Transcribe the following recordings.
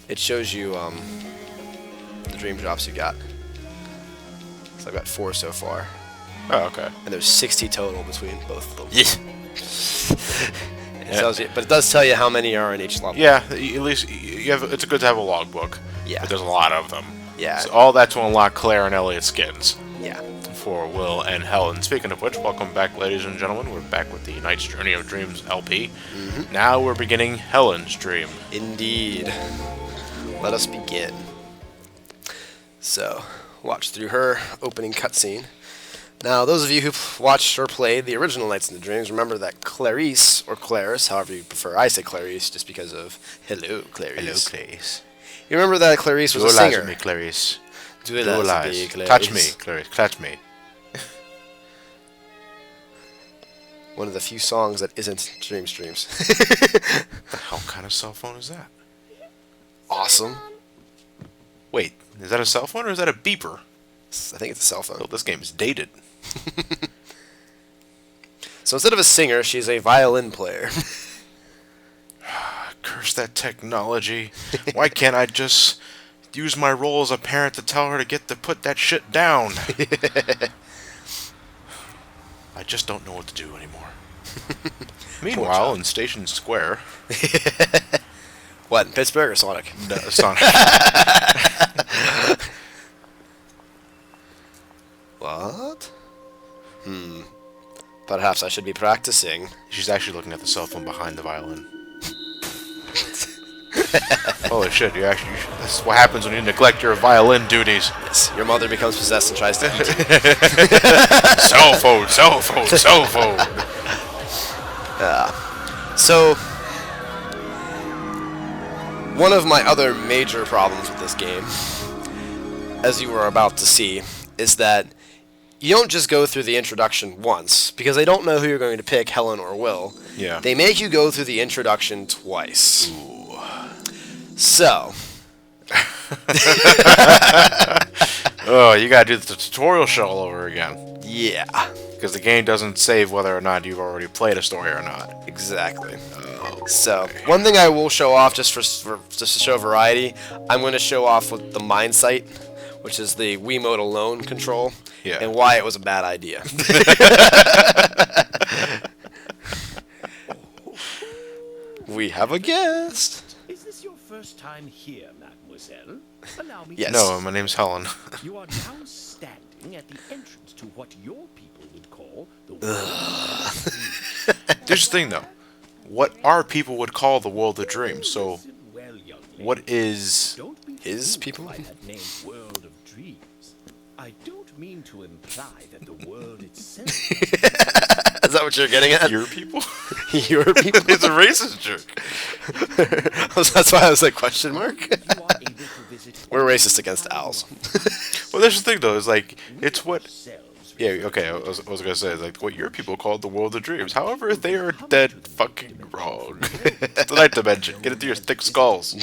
it shows you the dream drops you got. So I've got 4 so far. Oh, okay. And there's 60 total between both of them. Yeah. It tells you, but it does tell you how many are in each level. Yeah, at least you have. It's good to have a logbook. Yeah. But there's a lot of them. Yeah. So all that to unlock Claire and Elliot skins. Yeah. For Will and Helen. Speaking of which, welcome back, ladies and gentlemen. We're back with the Knight's Journey of Dreams LP. Now we're beginning Helen's dream. Indeed. Let us begin. So, watch through her opening cutscene. Now, those of you who've watched or played the original Knights in the Dreams, remember that Clarice, or Clarice, however you prefer, I say Clarice just because of hello, Clarice. Hello, Clarice. You remember that Clarice was a singer? Me, Clarice. Do lies. Touch me, Clarice. Touch me. One of the few songs that isn't Dream Streams. The hell kind of cell phone is that? Awesome. Wait, is that a cell phone or is that a beeper? I think it's a cell phone. Oh, this game is dated. So instead of a singer, she's a violin player. Curse that technology. Why can't I just use my role as a parent to tell her to put that shit down? I just don't know what to do anymore. Meanwhile, in Station Square... What, in Pittsburgh or Sonic? No, Sonic. What? Perhaps I should be practicing. She's actually looking at the cell phone behind the violin. Holy shit, this is what happens when you neglect your violin duties. Yes, your mother becomes possessed and tries to eat you. Cell phone, cell phone, cell phone. So, one of my other major problems with this game, as you were about to see, is that you don't just go through the introduction once, because they don't know who you're going to pick, Helen or Will. Yeah. They make you go through the introduction twice. Ooh. So. Oh, you gotta do the tutorial show all over again. Yeah. Because the game doesn't save whether or not you've already played a story or not. Exactly. So, one thing I will show off just to show variety, I'm going to show off with the Mind Sight, which is the Wiimote alone control, and why it was a bad idea. We have a guest. Is this your first time here, mademoiselle? Allow me. Yes. No, my name's Helen. You are now standing at the entrance to what your people would call the world. Here's the thing, though. What our people would call the world of dreams. So, Well, young lady, what is... don't be His fooled people? by that name, world of dreams. I don't mean to imply that the world itself. Is that what you're getting at? your people? Your people? It's a racist joke. That's why I was like, question mark? You are able to visit We're racist against owls. Well, there's the thing, though. Is like, it's what... yourselves. Yeah, okay, I was gonna say, it's like, what your people call the world of dreams. However, they are dead fucking wrong. It's the ninth dimension. Get it through your thick skulls.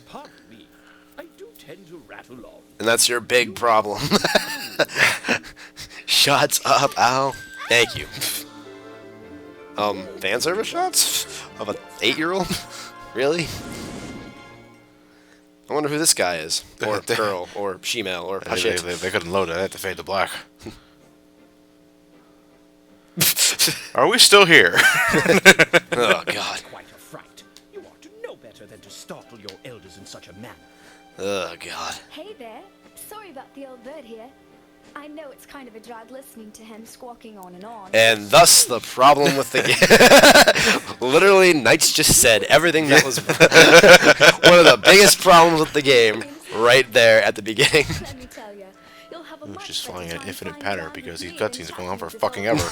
Pardon me. I do tend to rattle on. And that's your big problem. Shut up, owl. Thank you. Fan service shots? Of an 8-year-old? Really? I wonder who this guy is. Or girl, or she-male, or shit. They couldn't load it. They had to fade to black. Are we still here? Oh, God. Quite a fright. You ought to know better than to startle your elders in such a manner. Oh, God. Hey there. Sorry about the old bird here. I know it's kind of a drag listening to him squawking on and on. And thus the problem with the game. Literally, Knights just said everything that was one of the biggest problems with the game right there at the beginning. Let me tell you, you'll have a It's much just better flying at time infinite flying pattern around because with these me cutscenes than are going on for chatting fucking with ever.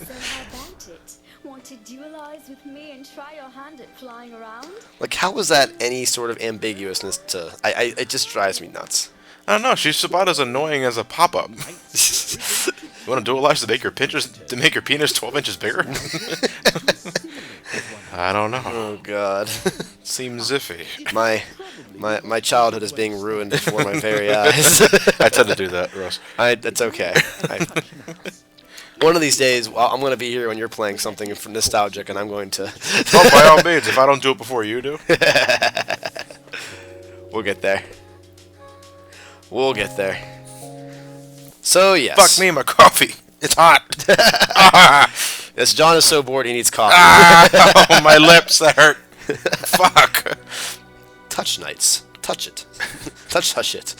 So how about it? Want to duelize with me and try your hand at flying around? Like, how was that any sort of ambiguousness to... it just drives me nuts. I don't know. She's about as annoying as a pop-up. You want to dualize to make your penis 12 inches bigger? I don't know. Oh, God. Seems iffy. My childhood is being ruined before my very eyes. I tend to do that, Russ. That's okay. One of these days, well, I'm going to be here when you're playing something nostalgic, and I'm going to... Oh, by all means, if I don't do it before you do. We'll get there. We'll get there. So, yes. Fuck me and my coffee. It's hot. Yes, John is so bored he needs coffee. Oh, my lips, that hurt. Fuck. Touch nights. Touch it. touch it.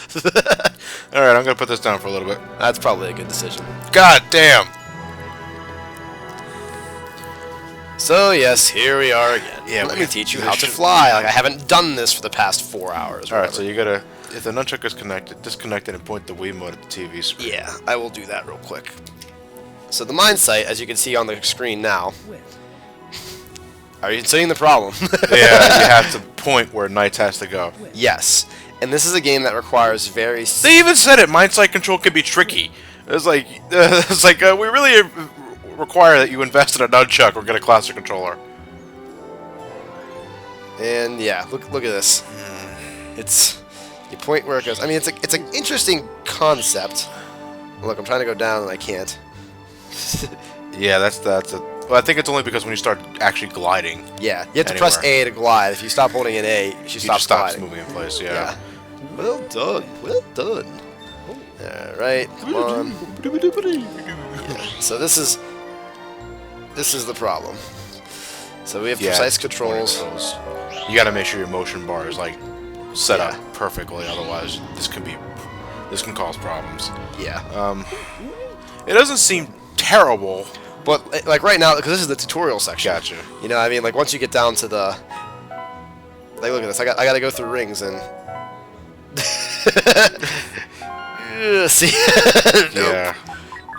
Alright, I'm gonna put this down for a little bit. That's probably a good decision. God damn. So, yes, here we are again. Yeah, Let we me got teach you this how to shit. fly. Like, I haven't done this for the past 4 hours. Alright, so you gotta... If the nunchuck is connected, disconnect it and point the Wiimote at the TV screen. Yeah, I will do that real quick. So the mine site, as you can see on the screen now... Are you seeing the problem? Yeah, you have to point where Knights has to go. Yes. And this is a game that requires very... They even said it. Mind sight control can be tricky. It's like we really require that you invest in a nunchuck or get a classic controller. And yeah, look at this. It's you point where it goes. I mean, it's an interesting concept. Look, I'm trying to go down and I can't. Yeah, that's a. Well, I think it's only because when you start actually gliding, Yeah, you have to press A to glide. If you stop holding an A, she it stops just stops gliding. moving in place. Yeah. Yeah. Well done. Well done. All right, come on. Yeah. So this is the problem. So we have Yeah, precise it's controls. one of those. You got to make sure your motion bar is like set Yeah. up perfectly. Otherwise, this can cause problems. Yeah. It doesn't seem terrible. But like right now, because this is the tutorial section. Gotcha. You know, I mean, like once you get down to the, like, look at this. I got to go through rings and. See. Nope. Yeah.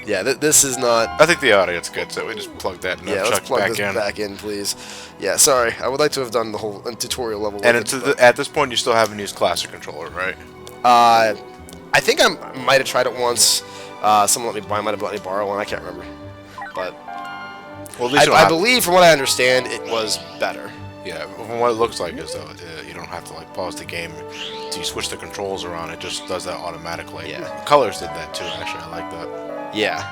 Yeah. This is not. I think the audience gets it. We just plug that Yeah. Let's nunchuck plug back this in. back in, please. Yeah. Sorry. I would like to have done the whole tutorial level. And with it's it, at this point, you still haven't used classic controller, right? but, I think I might have tried it once. Someone might have let me borrow one. I can't remember. But Well, at least I believe, from what I understand, it was better. Yeah, from what it looks like is though, you don't have to like pause the game to switch the controls around. It just does that automatically. Yeah. Colors did that too. Actually, I like that. Yeah.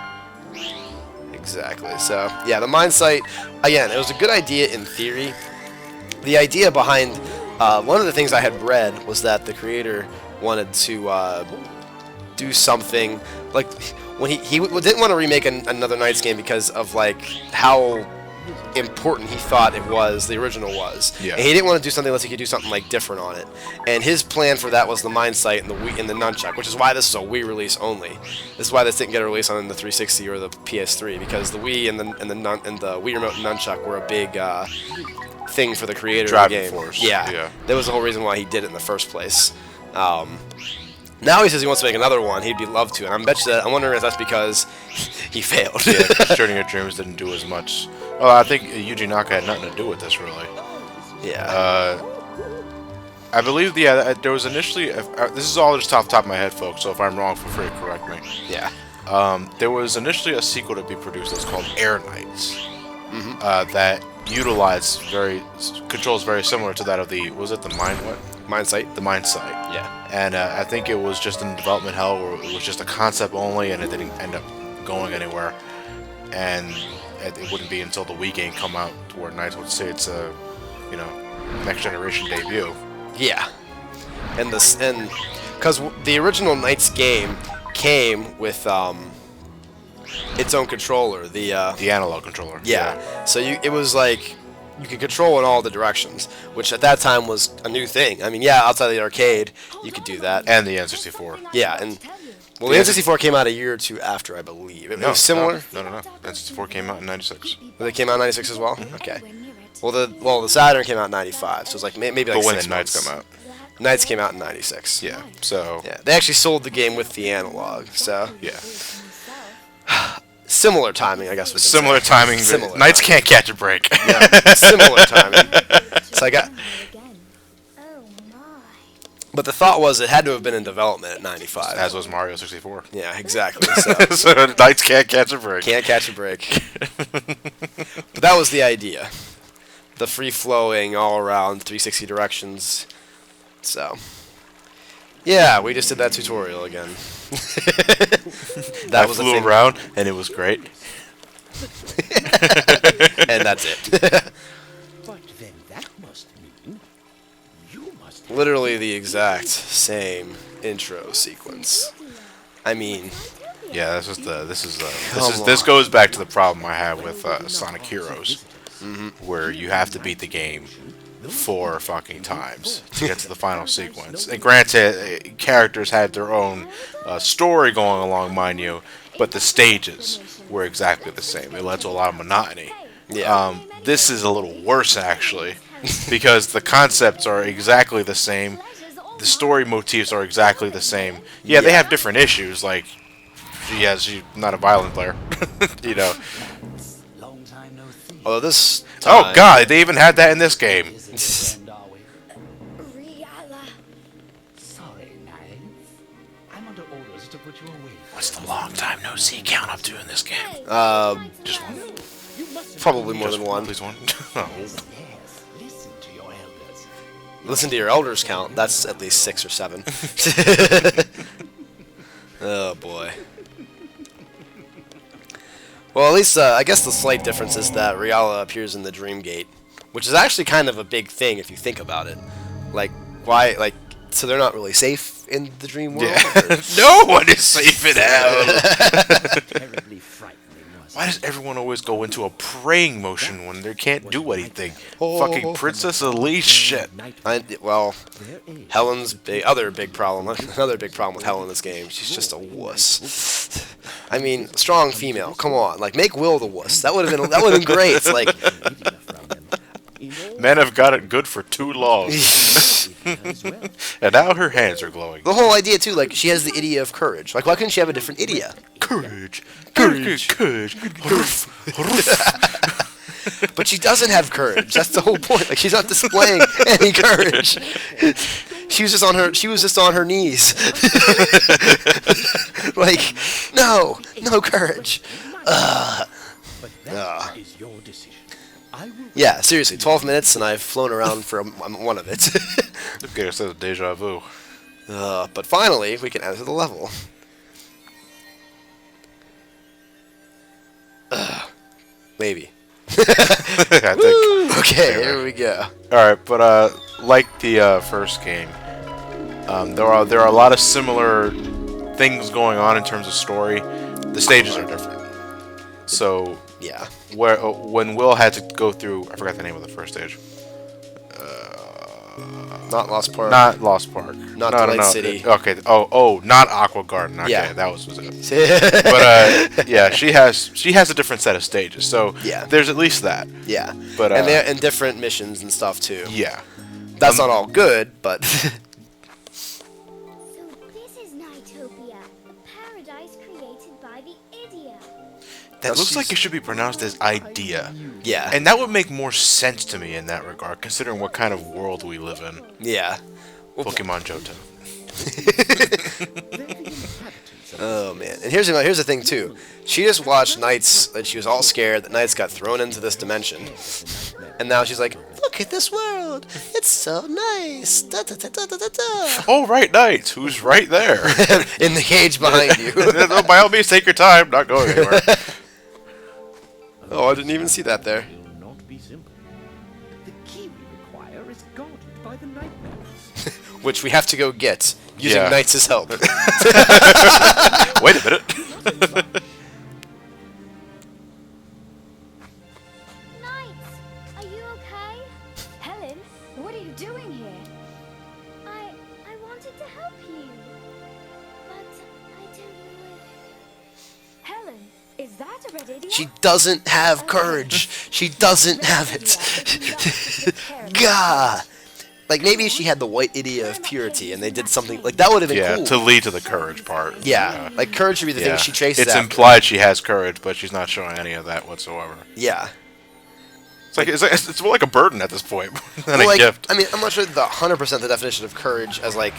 Exactly. So, yeah, the mine site, again, it was a good idea in theory. The idea behind, one of the things I had read was that the creator wanted to do something, like, when he didn't want to remake another Knights game because of, like, how important he thought it was, the original was. Yeah. And he didn't want to do something unless he could do something, like, different on it. And his plan for that was the mine site and the Wii and the nunchuck, which is why this is a Wii release only. This is why this didn't get a release on the 360 or the PS3, because the Wii and the Wii remote and nunchuck were a big thing for the creator Driving of the game. force, Yeah. yeah. That was the whole reason why he did it in the first place. Now he says he wants to make another one. He'd be loved to, and I'm wondering if that's because he failed. Yeah, Journey Your Dreams didn't do as much. Well, I think Yuji Naka had nothing to do with this, really. Yeah. I believe, there was initially. This is all just off the top of my head, folks. So if I'm wrong, feel free to correct me. Yeah. There was initially a sequel to be produced that's called Air Knights, that utilized controls very similar to that of the Mine site. the Mine Site. Yeah. And I think it was just in development hell, where it was just a concept only, and it didn't end up going anywhere. And it wouldn't be until the Wii game come out where Knights would say it's a, next generation debut. Yeah. And because the original Knights game came with its own controller, the analog controller. yeah. So it was like you could control in all the directions, which at that time was a new thing. I mean, yeah, outside of the arcade, you could do that. And the N64. Yeah, and well, the N64 came out a year or two after, I believe. It was similar. No. N64 came out in '96. They came out in '96 as well. Okay. Well, the Saturn came out in '95, so it's like maybe like But when 6 did Knights months. come out? Knights came out in '96. Yeah. So. Yeah, they actually sold the game with the analog, so Yeah. similar timing, I guess. We can Similar say. timing. Similar Knights timing. can't catch a break. Yeah, similar timing. So I got, Again. Oh my. but the thought was it had to have been in development at '95. As was Mario 64. Yeah, exactly. So So Knights can't catch a break. can't catch a break. But that was the idea. The free-flowing, all-around 360 directions. So, yeah, we just did that tutorial again. I was the flew thing. around and it was great. And that's it. But then that must mean you must have Literally the exact same intro sequence. I mean, Yeah, this Come goes back to the problem I had with Sonic Heroes, where you have to beat the game 4 fucking times to get to the final sequence. And granted, characters had their own story going along, mind you, but the stages were exactly the same. It led to a lot of monotony. yeah. This is a little worse actually, because the concepts are exactly the same. The story motifs are exactly the same. Yeah, they have different issues, like she's not a violin player, you know. long time no see. Although this Oh time- god, they even had that in this game. Friend, are we? Riala. Sorry, Nines. I'm under orders to put you away. What's the long time no see count up to in this game? Just one. You must Probably more than one. Please one. Oh. Yes, listen to your elders. Listen to your elders count. That's at least 6 or 7. Oh boy. Well, at least I guess the slight difference is that Riala appears in the Dream Gate, which is actually kind of a big thing if you think about it. Like, why? Like, so they're not really safe in the dream world. Yeah. No one is safe in hell. Terribly frightening, was Why does everyone always go into a praying motion when they can't do anything? Fucking Princess Elise shit. Well, Helen's other big problem. Another big problem with Helen in this game. She's just a wuss. I mean, strong female. Come on, like make Will the wuss. That would have been great. It's like, Men have got it good for too long. And now her hands are glowing. the whole idea too. Like she has the idia of courage. Like why couldn't she have a different idia? Courage. Courage. Courage. But she doesn't have courage. That's the whole point. Like she's not displaying any courage. She was just on her knees. Like no courage. But that is your decision. I will Yeah, seriously, 12 minutes and I've flown around for one of it. Okay, so deja vu. But finally, we can enter the level. Maybe. I think. Okay, here we go. All right, but like the first game, there are a lot of similar things going on in terms of story. The stages are different. So Yeah. when Will had to go through, I forgot the name of the first stage. Not Lost Park. Not Lost Park. Not no, Delight no. City. Okay. Oh, not Aqua Garden. Okay, Yeah. that was it. But yeah, she has a different set of stages. So Yeah. there's at least that. Yeah. But, and they're in different missions and stuff too. Yeah. That's not all good, but So this is Nightopia, a paradise created by the idiot. That Now looks like she's- it should be pronounced as idea. yeah. And that would make more sense to me in that regard, considering what kind of world we live in. yeah. Pokemon Johto. Oh man. And here's the thing too. She just watched Knights and she was all scared that Knights got thrown into this dimension. And now she's like, look at this world. It's so nice. Da, da, da, da, da, da, da. Oh, right, Knight, who's right there. In the cage behind you. By all means, take your time. Not going anywhere. Oh, I didn't even see that there. will not be simple. The key we require is guarded by the nightmares. Which we have to go get using Yeah. Knights' help. Wait a minute. Knights, are you okay? Helen, what are you doing here? I wanted to help you, but I don't know if... Helen, is that a red idiot? She doesn't have courage. She doesn't have it. Gah. Like maybe she had the white idia of purity and they did something like that would have been Yeah, cool. to lead to the courage part. Yeah, like courage should be the thing she chases It's after. implied she has courage, but she's not showing any of that whatsoever. Yeah. It's more like a burden at this point than Well, a like, gift. I mean, I'm not sure the 100% the definition of courage as like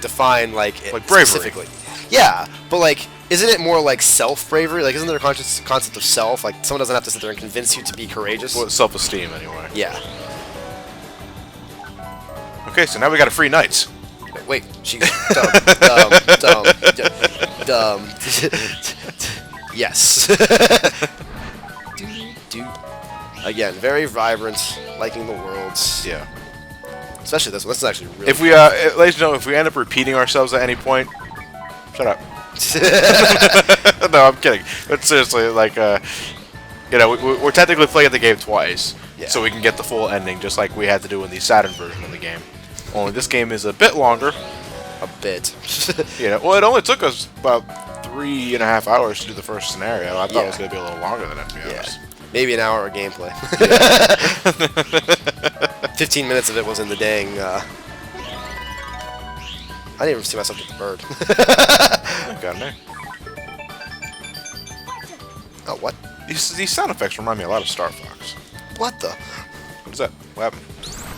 defined like bravery. specifically. Yeah, but like, isn't it more like self bravery? Like, isn't there a concept of self? Like, someone doesn't have to sit there and convince you to be courageous. Well, self-esteem, anyway. Yeah. Okay, so now we got a free Knights. Wait, she's dumb. Yes. Again, very vibrant, liking the worlds. Yeah. Especially this one. This is actually really If we, ladies and gentlemen, if we end up repeating ourselves at any point, shut up. No, I'm kidding. But seriously, like, you know, we're technically playing the game twice, so we can get the full ending, just like we had to do in the Saturn version of the game. Only this game is a bit longer. a bit. You know, well, it only took us about 3.5 hours to do the first scenario. I thought it was Yeah. going to be a little longer than that, to be Yeah. honest. Maybe an hour of gameplay. 15 minutes of it was in the dang. I didn't even see myself get the bird. Got it. Oh, what? These sound effects remind me a lot of Star Fox. What the? What is that? What happened?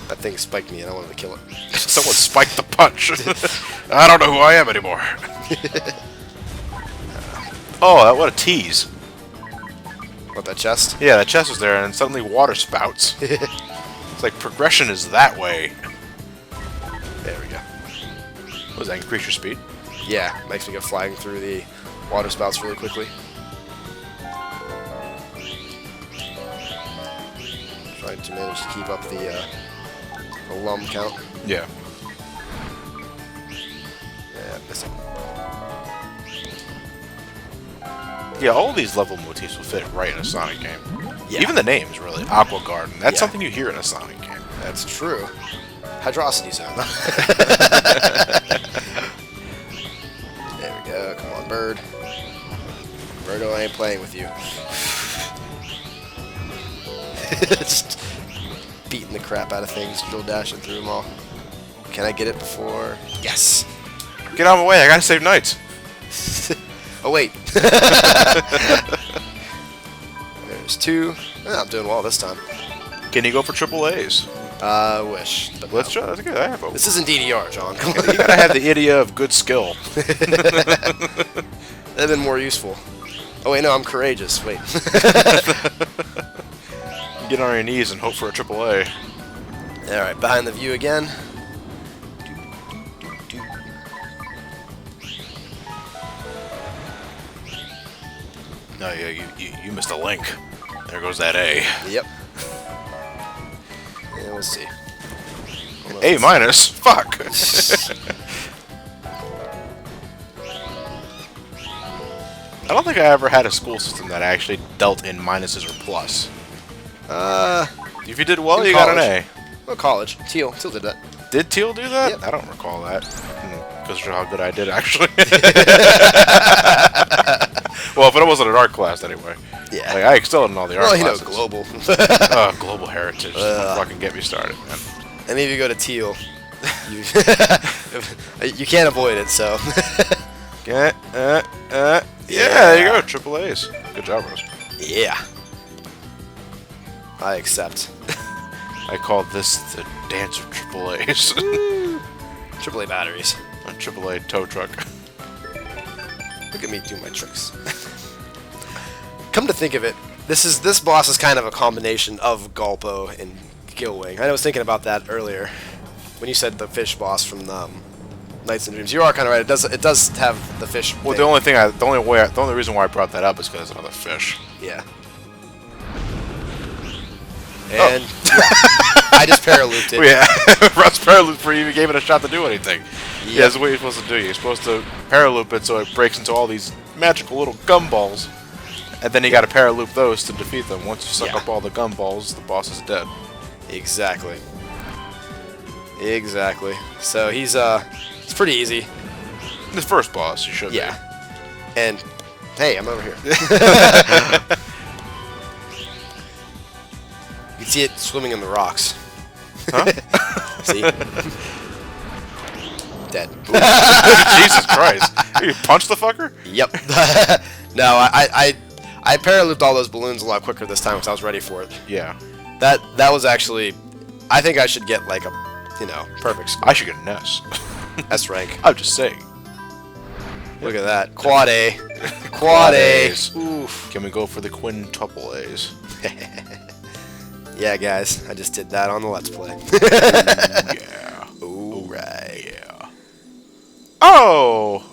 That thing spiked me and I wanted to kill it. Someone spiked the punch. I don't know who I am anymore. Oh, what a tease. What, that chest? Yeah, that chest was there, and then suddenly water spouts. It's like progression is that way. There we go. What does that increase your speed? Yeah, makes me go flying through the water spouts really quickly. Trying to manage to keep up the lum count. Yeah. Yeah, missing. Yeah, all these level motifs will fit right in a Sonic game. Yeah. Even the names, really. Aqua Garden. That's Yeah. something you hear in a Sonic game. That's true. Hydrocity zone. There we go. Come on, bird. Birdo, I ain't playing with you. Just beating the crap out of things, drill dashing through them all. Can I get it before? Yes. Get out of my way, I gotta save Knights. Oh, wait. There's two. Oh, I'm doing well this time. Can you go for triple A's? Wish. But Let's no. try. That's good. I have a. This isn't DDR, John. Come You on. gotta have the idiot of good skill. That'd have been more useful. Oh, wait, no, I'm courageous. Wait. Get on your knees and hope for a triple A. Alright, behind the view again. No, yeah, you missed a link. There goes that A. Yep. Yeah, we'll see. A minus? Fuck! I don't think I ever had a school system that actually dealt in minuses or plus. If you did well, in you got an college. A. Well, college. Teal did that. Did Teal do that? Yep. I don't recall that. Because of how good I did, actually. Well, if it wasn't an art class, anyway. Yeah. Like, I excelled in all the art Well, you know, classes. global. Global heritage. Don't fucking get me started, man. And if you go to Teal, you, you can't avoid it, so. Yeah, there you go. Triple A's. Good job, Rose. Yeah. I accept. I call this the dance of triple A's. AAA batteries. A triple A tow truck. Look at me do my tricks. Come to think of it, this boss is kind of a combination of Gulpo and Gilwing. I was thinking about that earlier when you said the fish boss from Nights and Dreams. You are kind of right. It does have the fish. Well, thing. the only reason why I brought that up is because it's another fish. Yeah. And I just paralooped it. Yeah, Russ paralooped before you even gave it a shot to do anything. Yep. Yeah, that's what you're supposed to do. You're supposed to paraloop it so it breaks into all these magical little gumballs, and then you got to paraloop those to defeat them. Once you suck Yeah. up all the gumballs, the boss is dead. Exactly. Exactly. So it's pretty easy. The first boss, you should. Yeah. And hey, I'm over here. You can see it swimming in the rocks. Huh? See? Dead. Jesus Christ! You punched the fucker? Yep. No, I paralooped all those balloons a lot quicker this time because I was ready for it. Yeah. That was actually. I think I should get like a, perfect score. I should get an S. S rank. I'm just saying. Look at that. Quad A. Quad A. A's. Oof. Can we go for the quintuple A's? Yeah, guys. I just did that on the Let's Play. Yeah. Alright. Yeah. Oh!